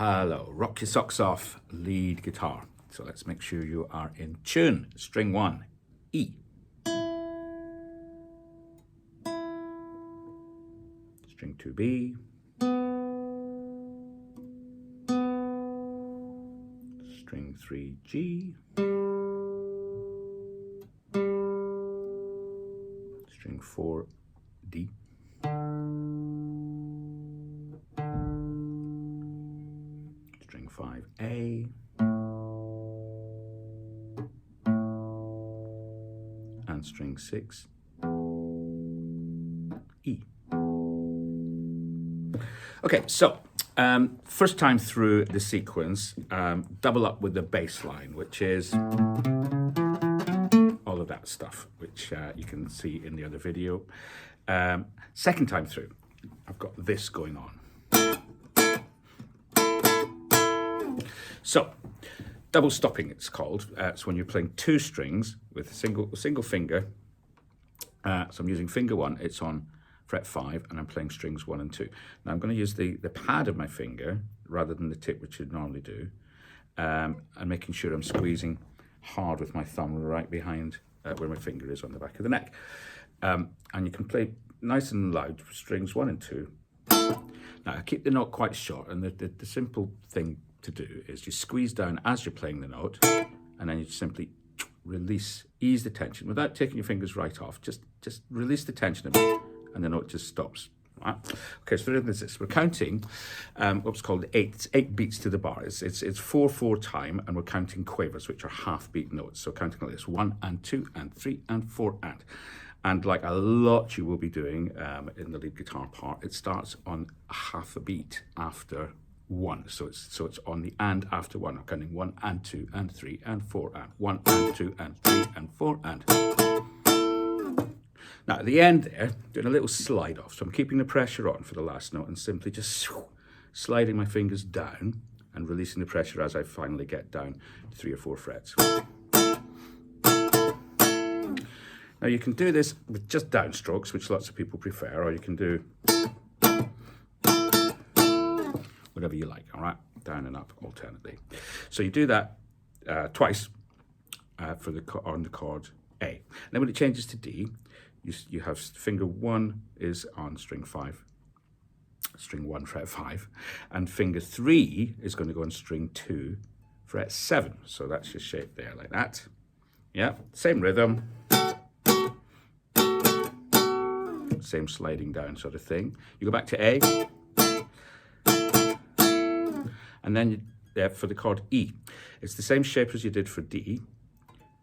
Hello, rock your socks off, lead guitar. So let's make sure you are in tune. String 1, E. String 2, B. String 3, G. String 4, D. String 5, A. And string 6, E. Okay, so first time through the sequence, double up with the bass line, which is all of that stuff, which you can see in the other video. Second time through, I've got this going on. So, double stopping it's called. It's when you're playing two strings with a single finger. So I'm using finger 1, it's on fret 5, and I'm playing strings 1 and 2. Now I'm going to use the pad of my finger rather than the tip, which you'd normally do, and making sure I'm squeezing hard with my thumb right behind where my finger is on the back of the neck. And you can play nice and loud for strings 1 and 2. Now I keep the note quite short, and the simple thing to do is you squeeze down as you're playing the note, and then you simply release, ease the tension without taking your fingers right off. Just release the tension a bit, and the note just stops. Right? Okay, so there's this. We're counting what's called eight beats to the bar. It's 4/4 time, and we're counting quavers, which are half beat notes. So counting like this: 1 and 2 and 3 and 4 and like a lot you will be doing in the lead guitar part, it starts on half a beat after 1. So it's on the and after 1. I'm counting 1 and 2 and 3 and 4 and 1 and 2 and 3 and 4 and. Now at the end there, doing a little slide off. So I'm keeping the pressure on for the last note and simply just sliding my fingers down and releasing the pressure as I finally get down to 3 or 4 frets. Now you can do this with just downstrokes, which lots of people prefer, or you can do whatever you like, all right? Down and up alternately. So you do that twice on the chord A. And then when it changes to D, you have finger 1 is on string 5, string 1, fret 5, and finger 3 is going to go on string 2, fret 7. So that's your shape there, like that. Yeah, same rhythm. Same sliding down sort of thing. You go back to A, and then for the chord E, it's the same shape as you did for D,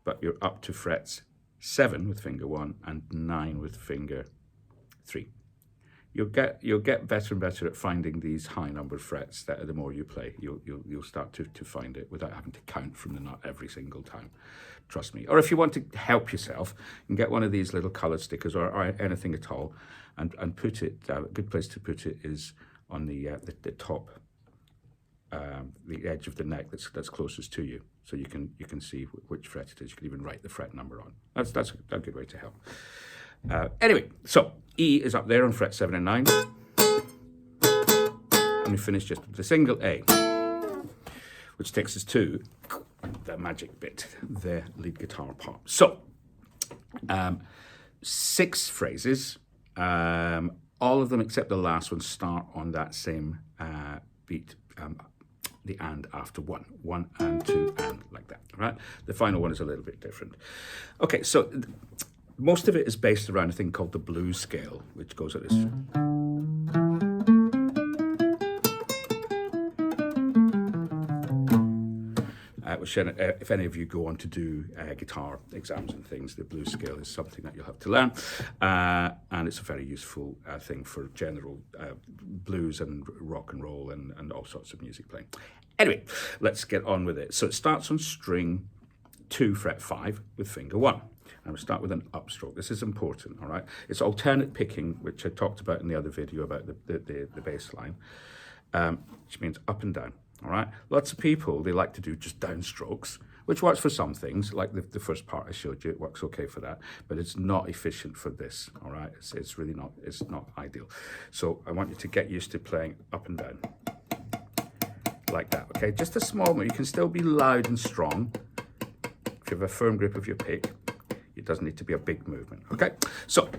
but you're up to frets 7 with finger 1 and 9 with finger 3. You'll get better and better at finding these high numbered frets. That the more you play, you'll start to find it without having to count from the nut every single time. Trust me. Or if you want to help yourself, you can get one of these little colored stickers or anything at all, and put it. A good place to put it is on the top, the edge of the neck that's closest to you, so you can see which fret it is. You can even write the fret number on. That's a good way to help. Anyway, so E is up there on fret 7 and 9, and we finish just with the single A, which takes us to the magic bit, the lead guitar part. So 6 phrases, all of them except the last one start on that same beat, the and after 1 and 2 and like that, right? The final one is a little bit different. Okay, so most of it is based around a thing called the blues scale, which goes like this. Which, if any of you go on to do guitar exams and things, the blues scale is something that you'll have to learn, and it's a very useful thing for general blues and rock and roll and all sorts of music playing. Anyway, let's get on with it. So it starts on string 2, fret 5 with finger 1. And we start with an upstroke. This is important, all right? It's alternate picking, which I talked about in the other video about the bass line, which means up and down. All right, lots of people, they like to do just downstrokes, which works for some things, like the first part I showed you. It works okay for that, but it's not efficient for this. All right, it's really not, it's not ideal. So I want you to get used to playing up and down like that, okay? Just a small move. You can still be loud and strong. If you have a firm grip of your pick, it doesn't need to be a big movement, okay? So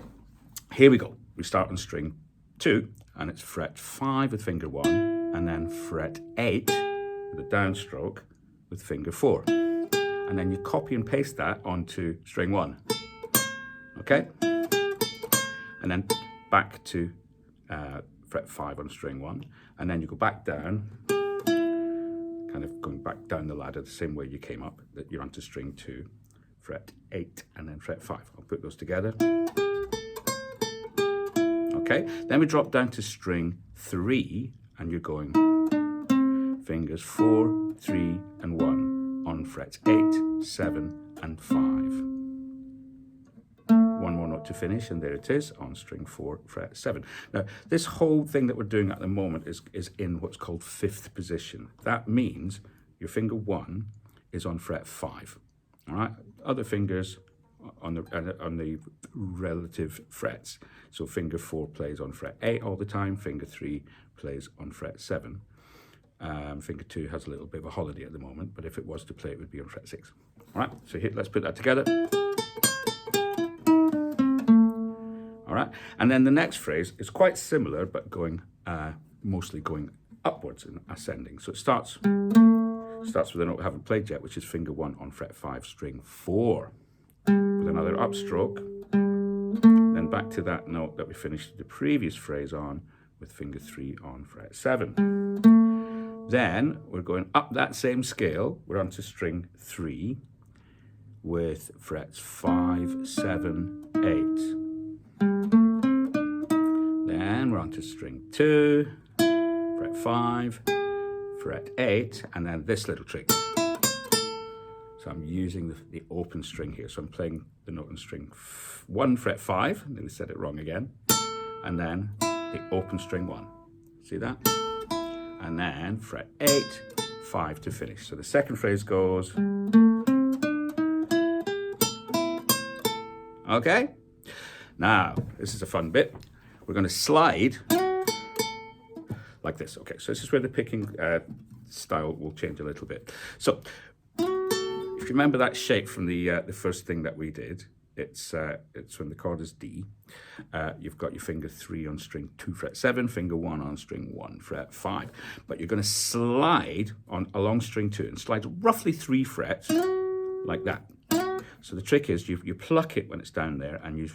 here we go. We start on string 2, and it's fret 5 with finger 1, and then fret 8 with a downstroke with finger 4. And then you copy and paste that onto string 1, okay? And then back to fret 5 on string 1, and then you go back down, kind of going back down the ladder the same way you came up, that you're onto string 2, fret 8, and then fret 5. I'll put those together. Okay, then we drop down to string 3, and you're going fingers 4, 3, and 1 on frets 8, 7, and 5. One more note to finish, and there it is on string 4, fret 7. Now, this whole thing that we're doing at the moment is in what's called 5th position. That means your finger 1 is on fret 5. All right, other fingers on the relative frets. So finger 4 plays on fret 8 all the time. Finger 3 plays on fret 7. Finger 2 has a little bit of a holiday at the moment, but if it was to play, it would be on fret 6. All right, so here, let's put that together. All right, and then the next phrase is quite similar, but going mostly going upwards and ascending. So it starts with a note we haven't played yet, which is finger 1 on fret 5, string 4, with another upstroke. Then back to that note that we finished the previous phrase on, with finger 3 on fret 7. Then we're going up that same scale. We're onto string 3 with frets 5, 7, 8. Then we're onto string 2, fret 5, fret 8, and then this little trick. So I'm using the open string here. So I'm playing the note on string 1, fret 5, and then we said it wrong again, and then the open string 1. See that? And then fret 8, 5 to finish. So the second phrase goes, okay? Now, this is a fun bit. We're going to slide like this. Okay, so this is where the picking style will change a little bit. So if you remember that shape from the first thing that we did, it's when the chord is D. You've got your finger 3 on string 2, fret 7, finger 1 on string 1, fret 5. But you're going to slide along string 2 and slide roughly 3 frets like that. So the trick is you pluck it when it's down there, and you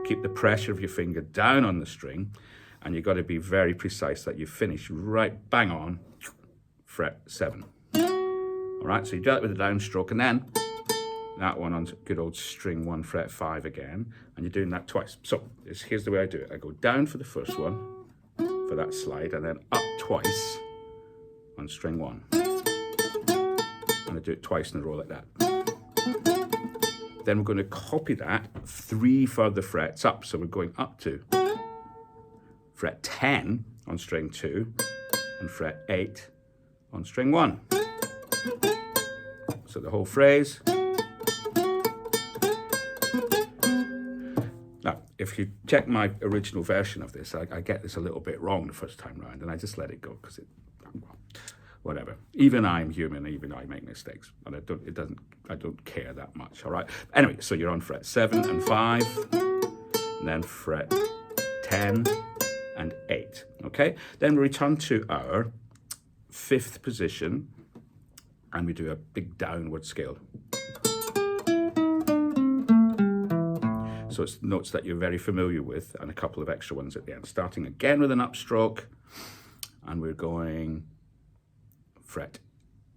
keep the pressure of your finger down on the string, and you've got to be very precise that you finish right bang on fret 7. All right, so you do that with a downstroke, and then that one on good old string 1, fret 5 again, and you're doing that twice. So here's the way I do it. I go down for the first one, for that slide, and then up twice on string 1. And I do it twice in a row like that. Then we're going to copy that 3 further frets up. So we're going up to fret 10 on string 2 and fret 8 on string 1. So the whole phrase. Now, if you check my original version of this, I get this a little bit wrong the first time round, and I just let it go because whatever. Even I'm human, even I make mistakes, and I don't care that much. All right. Anyway, so you're on fret 7 and 5, and then fret 10 and 8. Okay. Then we return to our 5th position, and we do a big downward scale. So it's notes that you're very familiar with, and a couple of extra ones at the end. Starting again with an upstroke, and we're going fret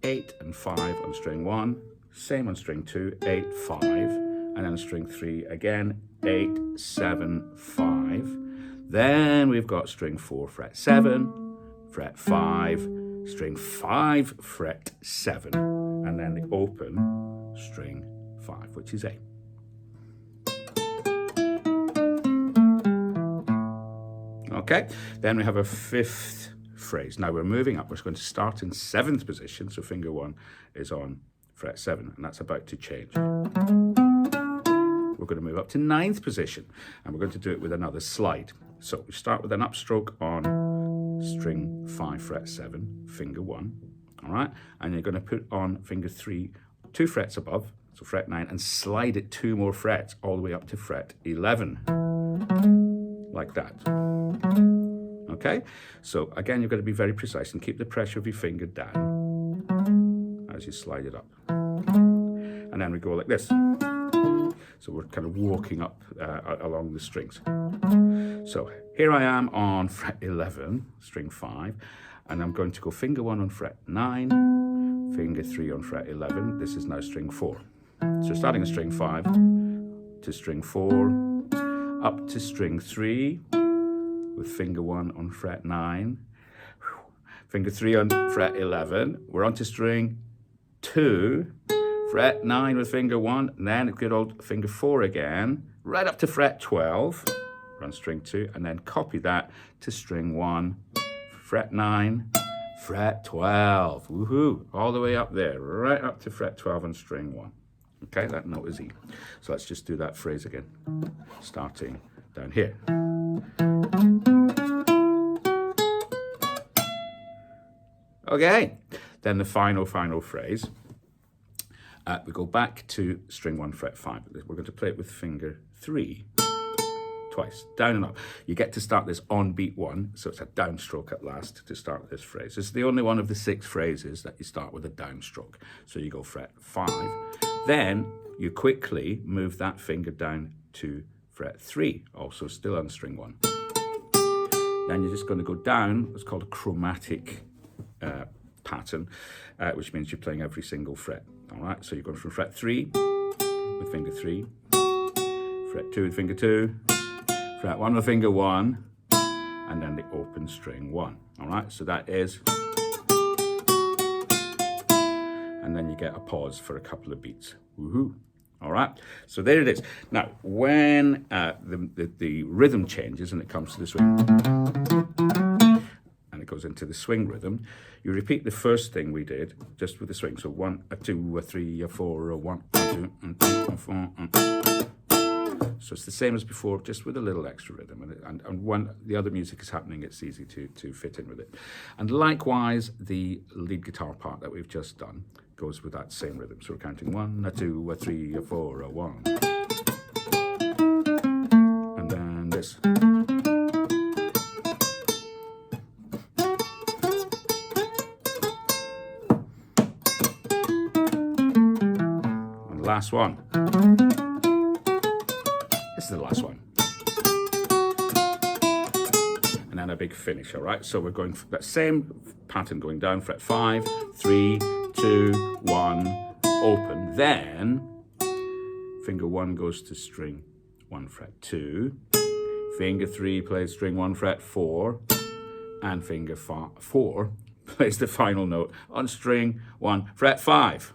8 and 5 on string 1, same on string 2, 8, 5, and then on string 3 again, 8, 7, 5. Then we've got string 4, fret 7, fret 5, string 5, fret 7, and then the open string 5, which is A. Okay, then we have a 5th phrase. Now we're moving up. We're going to start in 7th position, so finger 1 is on fret 7, and that's about to change. We're going to move up to 9th position, and we're going to do it with another slide. So we start with an upstroke on string 5, fret 7, finger 1, all right? And you're going to put on finger 3, 2 frets above, so fret 9, and slide it 2 more frets all the way up to fret 11, like that. Okay? So again, you've got to be very precise and keep the pressure of your finger down as you slide it up. And then we go like this. So we're kind of walking up along the strings. So here I am on fret 11, string 5, and I'm going to go finger 1 on fret 9, finger 3 on fret 11. This is now string 4. So starting at string 5 to string 4, up to string 3 with finger 1 on fret 9, finger 3 on fret 11. We're on to string 2, fret 9 with finger 1, and then good old finger 4 again, right up to fret 12, run string 2, and then copy that to string 1, fret 9, fret 12, woohoo, all the way up there, right up to fret 12 on string 1. Okay, that note is E. So let's just do that phrase again, starting down here. Okay, then the final phrase. We go back to string 1, fret 5. We're going to play it with finger 3 twice, down and up. You get to start this on beat 1, so it's a downstroke at last to start this phrase. It's the only one of the 6 phrases that you start with a downstroke. So you go fret 5. Then you quickly move that finger down to fret 3, also still on string 1. Then you're just going to go down, what's called a chromatic pattern, which means you're playing every single fret. All right, so you're going from fret 3 with finger 3, fret 2 with finger 2, fret 1 with finger 1, and then the open string 1. All right, so that is, and then you get a pause for a couple of beats. Woohoo! All right, so there it is. Now, when the rhythm changes and it comes to the swing, and it goes into the swing rhythm, you repeat the first thing we did just with the swing. So 1, a 2, a 3, a 4, a 1, a 2, and 3, and 4. So it's the same as before, just with a little extra rhythm. And when the other music is happening, it's easy to fit in with it. And likewise, the lead guitar part that we've just done goes with that same rhythm. So we're counting 1, a 2, a 3, a 4, a 1. And then this. And the last one. This is the last one. And then a big finish, all right? So we're going for that same pattern going down, fret 5, 3, 2, 1, open. Then finger 1 goes to string 1, fret 2. Finger 3 plays string 1, fret 4. And finger 4 plays the final note on string 1, fret 5.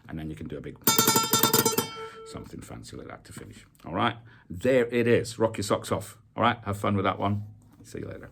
And then you can do a big something fancy like that to finish. All right, there it is. Rock your socks off. All right, have fun with that one. See you later.